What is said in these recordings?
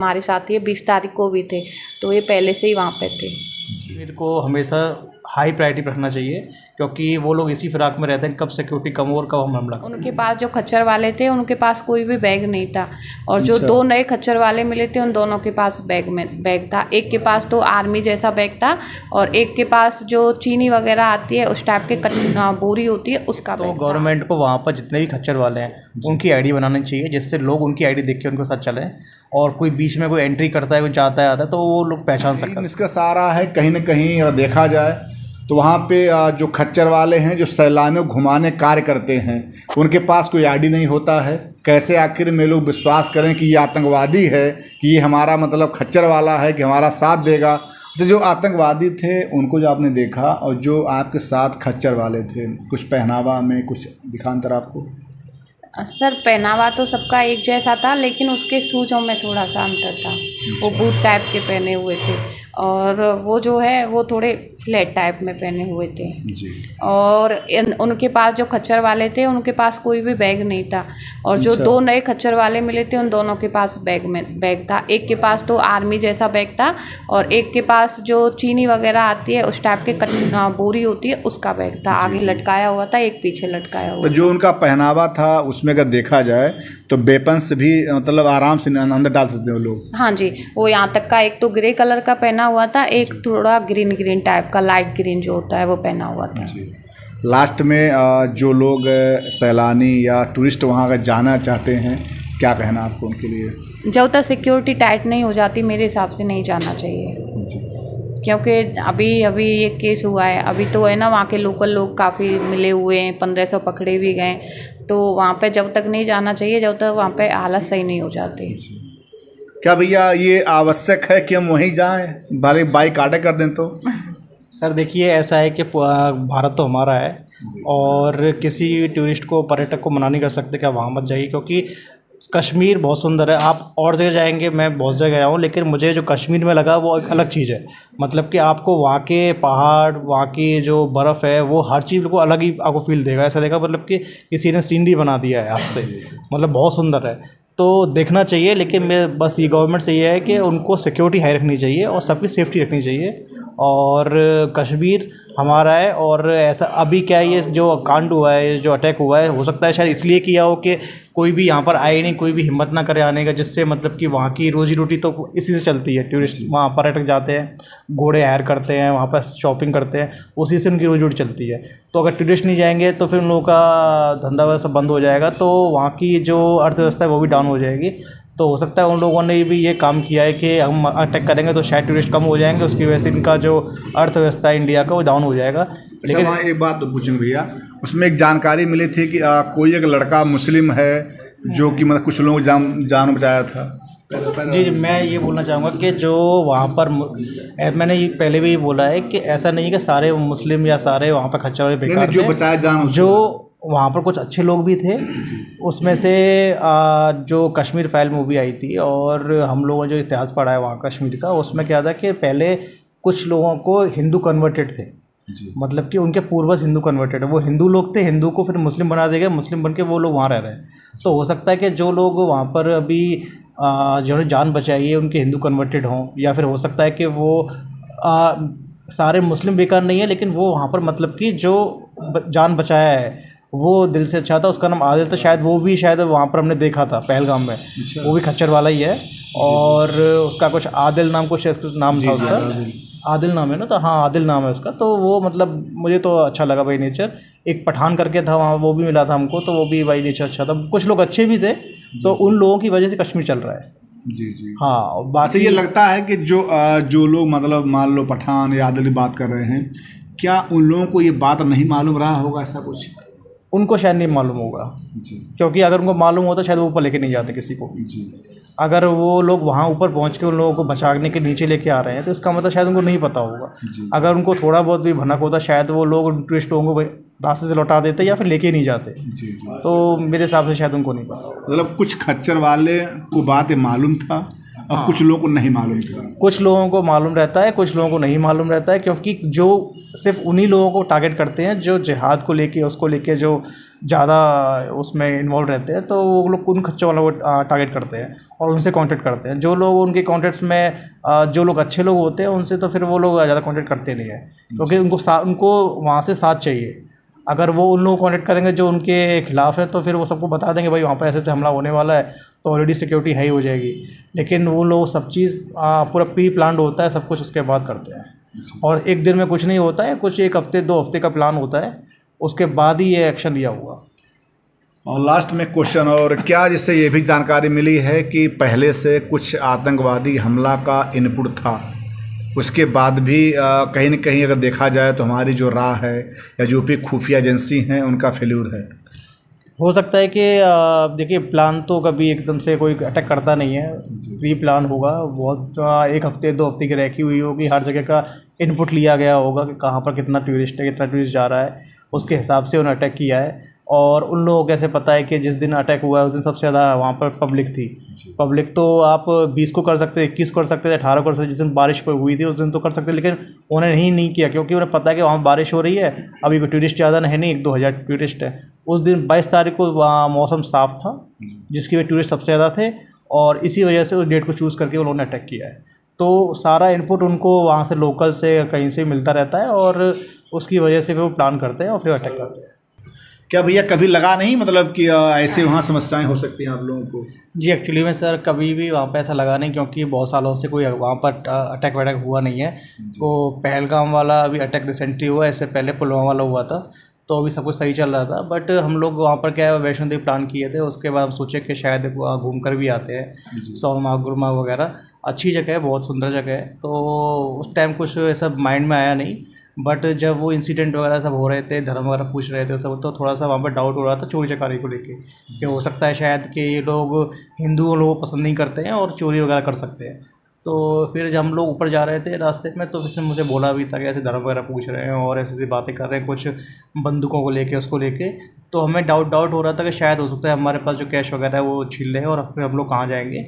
हमारे साथ ये 20 तारीख को भी थे, तो ये पहले से ही वहाँ पे थे। कश्मीर को हमेशा हाई प्रायोरिटी पर रखना चाहिए, क्योंकि वो लोग इसी फिराक में रहते हैं कब सिक्योरिटी कम हो और कब हम हमला करें। उनके पास जो खच्चर वाले थे उनके पास कोई भी बैग नहीं था, और जो दो नए खच्चर वाले मिले थे उन दोनों के पास बैग था। एक के पास तो आर्मी जैसा बैग था, और एक के पास जो चीनी वगैरह आती है उस टाइप के बोरी होती है उसका तो बैग था। गवर्नमेंट को वहाँ पर जितने भी खच्चर वाले हैं उनकी आईडी बनानी चाहिए, जिससे लोग उनकी आईडी देख के उनके साथ चलें, और कोई बीच में कोई एंट्री करता है, कोई जाता है आता है तो वो लोग पहचान सकते हैं। इसका सारा है कहीं ना कहीं अगर देखा जाए तो वहाँ पे जो खच्चर वाले हैं जो सैलानियों घुमाने कार्य करते हैं उनके पास कोई आईडी नहीं होता है। कैसे आखिर में लोग विश्वास करें कि ये आतंकवादी है, कि ये हमारा मतलब खच्चर वाला है, कि हमारा साथ देगा। तो जो आतंकवादी थे उनको जो आपने देखा और जो आपके साथ खच्चर वाले थे, कुछ पहनावा में कुछ दिखांतर आपको? सर पहनावा तो सबका एक जैसा था, लेकिन उसके शूज़ों में थोड़ा सा अंतर था। वो बूट टाइप के पहने हुए थे, और वो जो है वो थोड़े फ्लैट टाइप में पहने हुए थे जी। और उनके पास जो खच्चर वाले थे उनके पास कोई भी बैग नहीं था, और जो दो नए खच्चर वाले मिले थे उन दोनों के पास बैग था। एक के पास तो आर्मी जैसा बैग था, और एक के पास जो चीनी वगैरह आती है उस टाइप के बोरी होती है उसका बैग था। आगे लटकाया हुआ था, एक पीछे लटकाया हुआ। तो जो उनका पहनावा था उसमें अगर देखा जाए तो वेपन्स भी मतलब आराम से अंदर डाल सकते हो लोग। हाँ जी, वो यहाँ तक का एक तो ग्रे कलर का पहना हुआ था, एक थोड़ा ग्रीन टाइप का, लाइट ग्रीन जो होता है वो पहना हुआ था। लास्ट में जो लोग सैलानी या टूरिस्ट वहाँ अगर जाना चाहते हैं, क्या कहना आपको उनके लिए? जब तक सिक्योरिटी टाइट नहीं हो जाती मेरे हिसाब से नहीं जाना चाहिए, क्योंकि अभी ये केस हुआ है। अभी तो है ना, वहाँ के लोकल लोग काफ़ी मिले हुए हैं, 1500 पकड़े भी गए। तो वहाँ पे जब तक नहीं जाना चाहिए जब तक वहाँ पे हालत सही नहीं हो जाती। क्या भैया ये आवश्यक है कि हम वहीं जाएं, भले बाइक आटे कर दें तो? सर देखिए, ऐसा है कि भारत तो हमारा है, और किसी टूरिस्ट को, पर्यटक को मना नहीं कर सकते कि आप वहाँ मत जाइए, क्योंकि कश्मीर बहुत सुंदर है। आप और जगह जाएंगे, मैं बहुत जगह गया हूँ, लेकिन मुझे जो कश्मीर में लगा वो एक अलग चीज़ है। मतलब कि आपको वहाँ के पहाड़, वहाँ की जो बर्फ़ है, वो हर चीज़ को अलग ही आपको फील देगा। ऐसा देगा मतलब कि किसी ने सीनरी बना दिया है हाथ से, मतलब बहुत सुंदर है। तो देखना चाहिए, लेकिन मैं बस ये गवर्नमेंट से ये है कि उनको सिक्योरिटी हाई रखनी चाहिए और सबकी सेफ्टी रखनी चाहिए। और कश्मीर हमारा है, और ऐसा अभी क्या है, ये जो कांड हुआ है, जो अटैक हुआ है, हो सकता है शायद इसलिए किया हो कि कोई भी यहाँ पर आए नहीं, कोई भी हिम्मत ना करे आने का, जिससे मतलब कि वहाँ की रोजी रोटी तो इसी से चलती है। टूरिस्ट वहाँ पर्यटक जाते हैं, घोड़े हायर करते हैं, वहाँ पर शॉपिंग करते हैं, उसी से उनकी रोजी रोटी चलती है। तो अगर टूरिस्ट नहीं जाएंगे तो फिर उन लोगों का धंधा वैसा बंद हो जाएगा, तो वहाँ की जो अर्थव्यवस्था है वो भी डाउन हो जाएगी। तो हो सकता है उन लोगों ने भी ये काम किया है कि हम अटैक करेंगे तो शायद टूरिस्ट कम हो जाएंगे, उसकी वजह से इनका जो अर्थव्यवस्था है इंडिया का वो डाउन हो जाएगा। लेकिन हाँ, एक बात तो पूछेंगे भैया, उसमें एक जानकारी मिली थी कि कोई एक लड़का मुस्लिम है जो कि मतलब कुछ लोगों जान बचाया था। जी, मैं ये बोलना चाहूँगा कि जो वहाँ पर मैंने ये पहले भी बोला है कि ऐसा नहीं है कि सारे मुस्लिम या सारे वहाँ पर खच्चर वाले बेकार थे। जो बचाया जान, जो वहाँ पर कुछ अच्छे लोग भी थे। उसमें से जो कश्मीर फाइल मूवी आई थी, और हम लोगों ने जो इतिहास पढ़ा है वहाँ कश्मीर का, उसमें क्या था कि पहले कुछ लोगों को हिंदू कन्वर्टेड थे, मतलब कि उनके पूर्वज हिंदू कन्वर्टेड है। वो हिंदू लोग थे, हिंदू को फिर मुस्लिम बना देंगे, मुस्लिम बन के वो लोग वहाँ रह रहे हैं। तो हो सकता है कि जो लोग वहाँ पर अभी जिन्होंने जान बचाई है उनके हिंदू कन्वर्टेड हों, या फिर हो सकता है कि वो सारे मुस्लिम बेकार नहीं है, लेकिन वो वहाँ पर मतलब कि जो जान बचाया है वो दिल से अच्छा था। उसका नाम आदिल था, शायद वो भी शायद वहाँ पर हमने देखा था पहलगाम में। वो भी खच्चर वाला ही है, और उसका कुछ आदिल नाम, कुछ नाम था उसका। आदिल नाम है ना, तो हाँ आदिल नाम है उसका। तो वो मतलब मुझे तो अच्छा लगा भाई नेचर। एक पठान करके था वहाँ, वो भी मिला था हमको, तो वो भी भाई नेचर अच्छा था। कुछ लोग अच्छे भी थे, तो उन लोगों की वजह से कश्मीर चल रहा है। जी। हाँ, बात ये लगता है कि जो लोग मतलब मान लो पठान या आदिल की बात कर रहे हैं, क्या उन लोगों को ये बात नहीं मालूम रहा होगा? ऐसा कुछ उनको शायद नहीं मालूम होगा जी, क्योंकि अगर उनको मालूम होता शायद वो ऊपर लेके नहीं जाते किसी को भी जी। अगर वो लोग वहाँ ऊपर पहुँच के उन लोगों को बचाने के नीचे लेके आ रहे हैं तो इसका मतलब शायद उनको नहीं पता होगा। अगर उनको थोड़ा बहुत भी भनक होता शायद वो लोग टूरिस्ट लोगों को रास्ते से लौटा देते या फिर लेके नहीं जाते। तो मेरे हिसाब से शायद उनको नहीं पता होगा। मतलब कुछ खच्चर वाले को बात मालूम था और कुछ लोगों को नहीं मालूम था। कुछ लोगों को मालूम रहता है, कुछ लोगों को नहीं मालूम रहता है, क्योंकि जो सिर्फ उन्हीं लोगों को टारगेट करते हैं जो जिहाद को लेके, उसको लेके जो ज़्यादा उसमें इन्वॉल्व रहते हैं, तो वो लोग उन खच्चों वालों को टारगेट करते हैं और उनसे कांटेक्ट करते हैं। जो लोग उनके कॉन्टेक्ट्स में जो लोग अच्छे लोग होते हैं उनसे तो फिर वो लोग ज़्यादा कांटेक्ट करते नहीं हैं, क्योंकि उनको वहाँ से साथ चाहिए। अगर वो उन लोगों को कांटेक्ट करेंगे जो उनके खिलाफ़ है, तो फिर वो सबको बता देंगे भाई वहाँ पर ऐसे ऐसे हमला होने वाला है, तो ऑलरेडी सिक्योरिटी हाई हो जाएगी। लेकिन वो लोग सब चीज़ पूरा प्री प्लान्ड होता है, सब कुछ उसके बाद करते हैं। और एक दिन में कुछ नहीं होता है, कुछ 1 हफ्ते 2 हफ्ते का प्लान होता है, उसके बाद ही ये एक्शन लिया हुआ। और लास्ट में क्वेश्चन, और क्या जिससे ये भी जानकारी मिली है कि पहले से कुछ आतंकवादी हमला का इनपुट था, उसके बाद भी कहीं न कहीं अगर देखा जाए तो हमारी जो राह है या जो भी खुफिया एजेंसी हैं उनका फेल्यूर है? हो सकता है कि देखिए, प्लान तो कभी एकदम से कोई अटैक करता नहीं है, प्री प्लान होगा। बहुत 1 हफ्ते 2 हफ्ते की रखी हुई होगी, हर जगह का इनपुट लिया गया होगा कि कहाँ पर कितना टूरिस्ट है, कितना टूरिस्ट जा रहा है, उसके हिसाब से उन्होंने अटैक किया है। और उन लोगों को कैसे पता है कि जिस दिन अटैक हुआ है उस दिन सबसे ज़्यादा वहाँ पर पब्लिक थी। पब्लिक तो आप 20 को कर सकते, 21 को कर सकते थे, 18 को कर सकते, जिस दिन बारिश हुई थी उस दिन तो कर सकते, लेकिन उन्होंने नहीं किया, क्योंकि उन्हें पता है कि वहाँ बारिश हो रही है, अभी कोई टूरिस्ट ज़्यादा नहीं, 1-2 हज़ार टूरिस्ट है। उस दिन 22 तारीख को वहाँ मौसम साफ़ था, जिसकी वजह टूरिस्ट सबसे ज़्यादा थे, और इसी वजह से उस डेट को चूज़ करके उन्होंने अटैक किया है। तो सारा इनपुट उनको वहाँ से लोकल से कहीं से मिलता रहता है, और उसकी वजह से फिर वो प्लान करते हैं और फिर अटैक करते हैं। क्या भैया कभी लगा नहीं मतलब कि ऐसे वहाँ समस्याएं हो सकती हैं आप लोगों को? जी, एक्चुअली में सर कभी भी वहाँ पे ऐसा लगा नहीं, क्योंकि बहुत सालों से कोई वहाँ पर अटैक वटैक हुआ नहीं है। तो पहलगाम वाला अभी अटैक रिसेंटली हुआ, इससे पहले पुलवामा वाला हुआ था, तो अभी सब कुछ सही चल रहा था। बट हम लोग वहाँ पर क्या है, वैष्णो देवी प्लान किए थे, उसके बाद हम सोचे कि शायद घूम कर भी आते हैं, सोनमार्ग गुलमार्ग वगैरह अच्छी जगह है, बहुत सुंदर जगह है। तो उस टाइम कुछ ऐसा माइंड में आया नहीं, बट जब वो इंसिडेंट वगैरह सब हो रहे थे, धर्म वगैरह पूछ रहे थे सब, तो थोड़ा सा वहाँ पर डाउट हो रहा था चोरी चकारी को लेके, कि हो सकता है शायद कि ये लोग हिंदुओं लोगों को पसंद नहीं करते हैं और चोरी वगैरह कर सकते हैं। तो फिर जब हम लोग ऊपर जा रहे थे रास्ते में, तो फिर मुझे बोला भी था कि ऐसे धर्म वगैरह पूछ रहे हैं और ऐसी ऐसी बातें कर रहे हैं, कुछ बंदूकों को लेके, उसको लेके। तो हमें डाउट हो रहा था कि शायद हो सकता है हमारे पास जो कैश वगैरह है वो छीन लें, और फिर हम लोग कहाँ जाएंगे।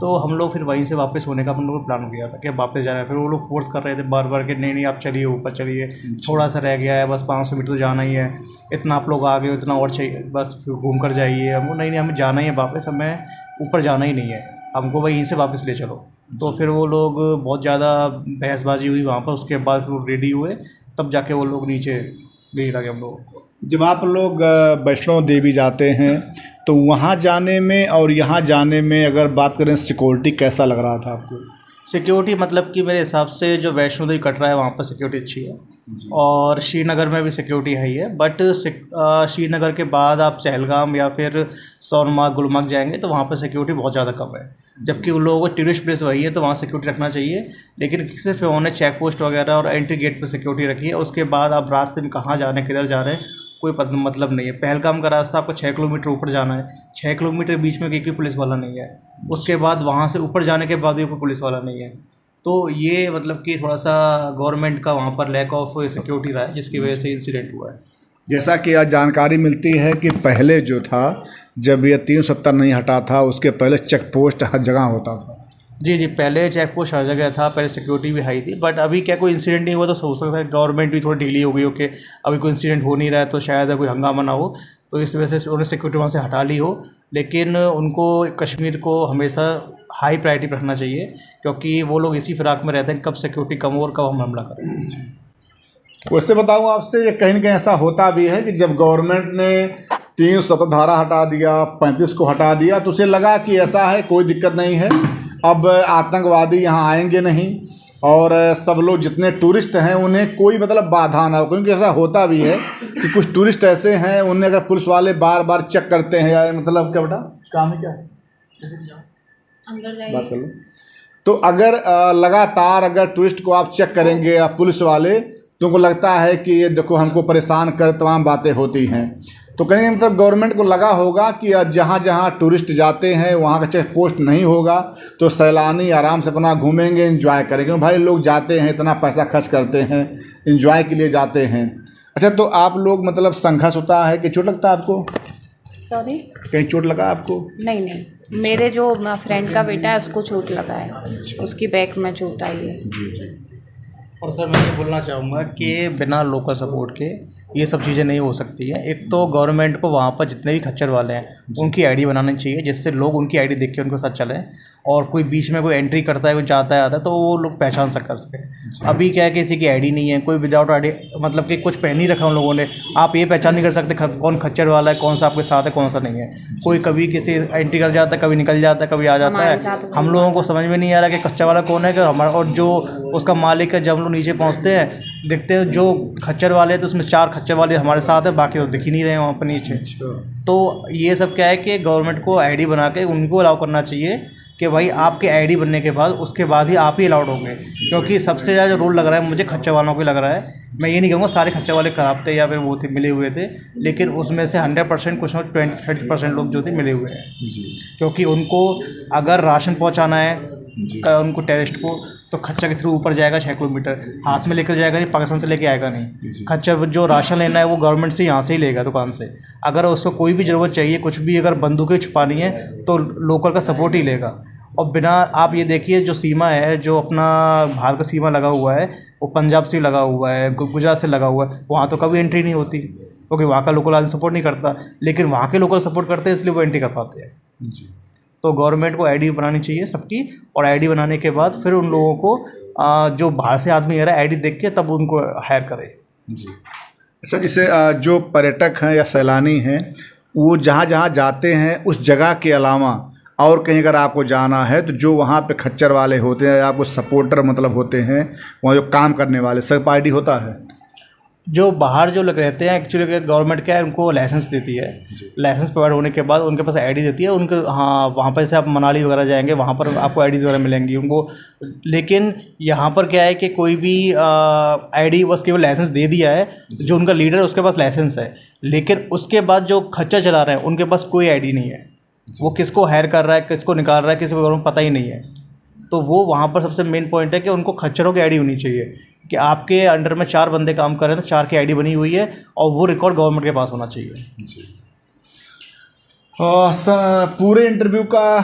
तो हम लोग फिर वहीं से वापस होने का हम लोगों ने प्लान किया था कि वापस जाना है। फिर वो लोग फोर्स कर रहे थे बार बार कि नहीं आप चलिए, ऊपर चलिए, थोड़ा सा रह गया है, बस 500 मीटर तो जाना ही है, इतना आप लोग आ गए, इतना और चाहिए, बस फिर घूम कर जाइए। हमको नहीं हमें जाना ही है वापस, हमें ऊपर जाना ही नहीं है, हमको वहीं से वापस ले चलो। तो फिर वो लोग बहुत ज़्यादा बहसबाजी हुई वहाँ पर, उसके बाद फिर वो रेडी हुए, तब जाके वो लोग नीचे ले लगे हम लोगों को। जब आप लोग वैष्णो देवी जाते हैं तो वहाँ जाने में और यहाँ जाने में अगर बात करें, सिक्योरिटी कैसा लग रहा था आपको? सिक्योरिटी मतलब कि मेरे हिसाब से जो वैष्णो देवी कटरा है वहाँ पर सिक्योरिटी अच्छी है, और श्रीनगर में भी सिक्योरिटी है ही है। बट श्रीनगर के बाद आप पहलगाम या फिर सोनमार्ग गुलमार्ग जाएंगे तो वहाँ पर सिक्योरिटी बहुत ज़्यादा कम है, जबकि उन लोगों को टूरिस्ट प्लेस वही है, तो वहाँ सिक्योरिटी रखना चाहिए। लेकिन सिर्फ उन्होंने चेक पोस्ट वगैरह और एंट्री गेट पर सिक्योरिटी रखी है, उसके बाद आप रास्ते में कहाँ जा रहे हैं, किधर जा रहे हैं, कोई मतलब नहीं है। पहलगाम का रास्ता आपको 6 किलोमीटर ऊपर जाना है, 6 किलोमीटर बीच में एक भी पुलिस वाला नहीं है, उसके बाद वहाँ से ऊपर जाने के बाद भी कोई पुलिस वाला नहीं है। तो ये मतलब कि थोड़ा सा गवर्नमेंट का वहाँ पर लैक ऑफ सिक्योरिटी रहा है, जिसकी वजह से इंसिडेंट हुआ है। जैसा कि आज जानकारी मिलती है कि पहले जो था, जब ये 370 नहीं हटा था, उसके पहले चेक पोस्ट हर जगह होता था। जी, पहले चेक पोस्ट हर जगह था, पहले सिक्योरिटी भी हाई थी। बट अभी क्या कोई इंसिडेंट नहीं हुआ, तो हो सकता है गवर्नमेंट भी थोड़ी ढीली हो गई हो कि अभी कोई इंसिडेंट हो नहीं रहा है, तो शायद कोई हंगामा ना हो, तो इस वजह से उन्होंने सिक्योरिटी वहाँ से हटा ली हो। लेकिन उनको कश्मीर को हमेशा हाई प्रायोरिटी पर रखना चाहिए, क्योंकि वो लोग इसी फिराक में रहते हैं कब सिक्योरिटी कम हो और कब हम हमला करें। वैसे बताऊँ आपसे, ये कहीं न कहीं ऐसा होता भी है कि जब गवर्नमेंट ने 370 धारा हटा दिया, 35 को हटा दिया, तो उसे लगा कि ऐसा है, कोई दिक्कत नहीं है, अब आतंकवादी यहाँ आएंगे नहीं, और सब लोग जितने टूरिस्ट हैं उन्हें कोई मतलब बाधा ना हो। क्योंकि ऐसा होता भी है कि कुछ टूरिस्ट ऐसे हैं, उन्हें अगर पुलिस वाले बार बार चेक करते हैं, या मतलब क्या बेटा काम है, क्या है, बात कर लो। तो अगर लगातार अगर टूरिस्ट को आप चेक करेंगे या पुलिस वाले, तो उनको लगता है कि ये देखो हमको परेशान कर, तमाम बातें होती हैं। तो कहीं मतलब गवर्नमेंट को लगा होगा कि जहाँ जहाँ टूरिस्ट जाते हैं वहाँ का चेक पोस्ट नहीं होगा, तो सैलानी आराम से अपना घूमेंगे, एंजॉय करेंगे। भाई लोग जाते हैं, इतना पैसा खर्च करते हैं, एंजॉय के लिए जाते हैं। अच्छा, तो आप लोग मतलब संघर्ष होता है कि चोट लगता है आपको? सॉरी, कहीं चोट लगा आपको? नहीं। मेरे जो फ्रेंड का बेटा है उसको चोट लगा है, उसकी बैक में चोट आई है। जी जी। और सर मैं ये बोलना चाहूँगा कि बिना लोकल सपोर्ट के ये सब चीज़ें नहीं हो सकती हैं। एक तो गवर्नमेंट को वहाँ पर जितने भी खच्चर वाले हैं उनकी आईडी बनानी चाहिए, जिससे लोग उनकी आईडी देख के उनके साथ चलें, और कोई बीच में कोई एंट्री करता है, कोई जाता है आता है, तो वो लोग पहचान कर सकें। अभी क्या है, किसी की आईडी नहीं है, कोई विदाउट आईडी, मतलब कि कुछ पहन ही रखा उन लोगों ने, आप ये पहचान नहीं कर सकते कौन खच्चर वाला है, कौन सा आपके साथ है, कौन सा नहीं है। कोई कभी किसी एंट्री कर जाता है, कभी निकल जाता है, कभी आ जाता है। हम लोगों को समझ में नहीं आ रहा कि कच्चा वाला कौन है कि हमारा, और जो उसका मालिक है। जब हम लोग नीचे पहुँचते हैं देखते हैं जो खच्चर वाले हैं तो उसमें 4 खच्चर वाले हमारे साथ हैं, बाकी तो दिख ही नहीं रहे वहाँ पर नीचे। तो ये सब क्या है कि गवर्नमेंट को आईडी बना के उनको अलाउ करना चाहिए कि भाई आपके आईडी बनने के बाद उसके बाद ही आप ही अलाउड होंगे, क्योंकि सबसे ज़्यादा जो रूल लग रहा है मुझे खच्चर वालों को लग रहा है। मैं ये नहीं कहूँगा सारे खच्चर वाले ख़राब थे या फिर वो थे मिले हुए थे, लेकिन उसमें से 100% कुछ ना 20-30% लोग जो थे मिले हुए हैं। क्योंकि उनको अगर राशन पहुँचाना है उनको टेररिस्ट को, तो खच्चर के थ्रू ऊपर जाएगा 6 किलोमीटर, हाथ में लेकर जाएगा नहीं, पाकिस्तान से लेके आएगा नहीं। खच्चर जो राशन लेना है वो गवर्नमेंट से यहाँ से ही लेगा दुकान से। अगर उसको कोई भी ज़रूरत चाहिए, कुछ भी अगर बंदूकें छुपानी है तो लोकल का सपोर्ट ही लेगा। और बिना, आप ये देखिए जो सीमा है, जो अपना भारत का सीमा लगा हुआ है, वो पंजाब से लगा हुआ है, गुजरात से लगा हुआ है, वहाँ तो कभी एंट्री नहीं होती क्योंकि वहाँ का लोकल आदमी सपोर्ट नहीं करता, लेकिन वहाँ के लोकल सपोर्ट करते हैं इसलिए वो एंट्री कर पाते हैं। जी। तो गवर्नमेंट को आईडी बनानी चाहिए सबकी, और आईडी बनाने के बाद फिर उन लोगों को जो बाहर से आदमी आ रहा है आईडी देख के तब उनको हायर करे। जी। अच्छा, जैसे जो पर्यटक हैं या सैलानी हैं वो जहाँ जहाँ जाते हैं उस जगह के अलावा और कहीं अगर आपको जाना है तो जो वहाँ पे खच्चर वाले होते हैं या आपको सपोर्टर मतलब होते हैं, वहाँ जो काम करने वाले सब आईडी होता है? जो बाहर जो लोग रहते हैं एक्चुअली गवर्नमेंट क्या है उनको लाइसेंस देती है, लाइसेंस प्रोवाइड होने के बाद उनके पास आईडी देती है उनको। हाँ, वहाँ पर जैसे आप मनाली वगैरह जाएंगे वहाँ पर आपको आईडीज़ वगैरह मिलेंगी उनको, लेकिन यहाँ पर क्या है कि कोई भी आईडी बस केवल लाइसेंस दे दिया है, जो उनका लीडर है उसके पास लाइसेंस है, लेकिन उसके बाद जो खच्चर चला रहे हैं उनके पास कोई आईडी नहीं है। वो किसको हायर कर रहा है, किसको निकाल रहा है, किसी को पता ही नहीं है। तो वो वहाँ पर सबसे मेन पॉइंट है कि उनको खच्चरों की आईडी होनी चाहिए कि आपके अंडर में 4 बंदे काम कर रहे हैं तो 4 की आईडी बनी हुई है, और वो रिकॉर्ड गवर्नमेंट के पास होना चाहिए। जी। पूरे इंटरव्यू का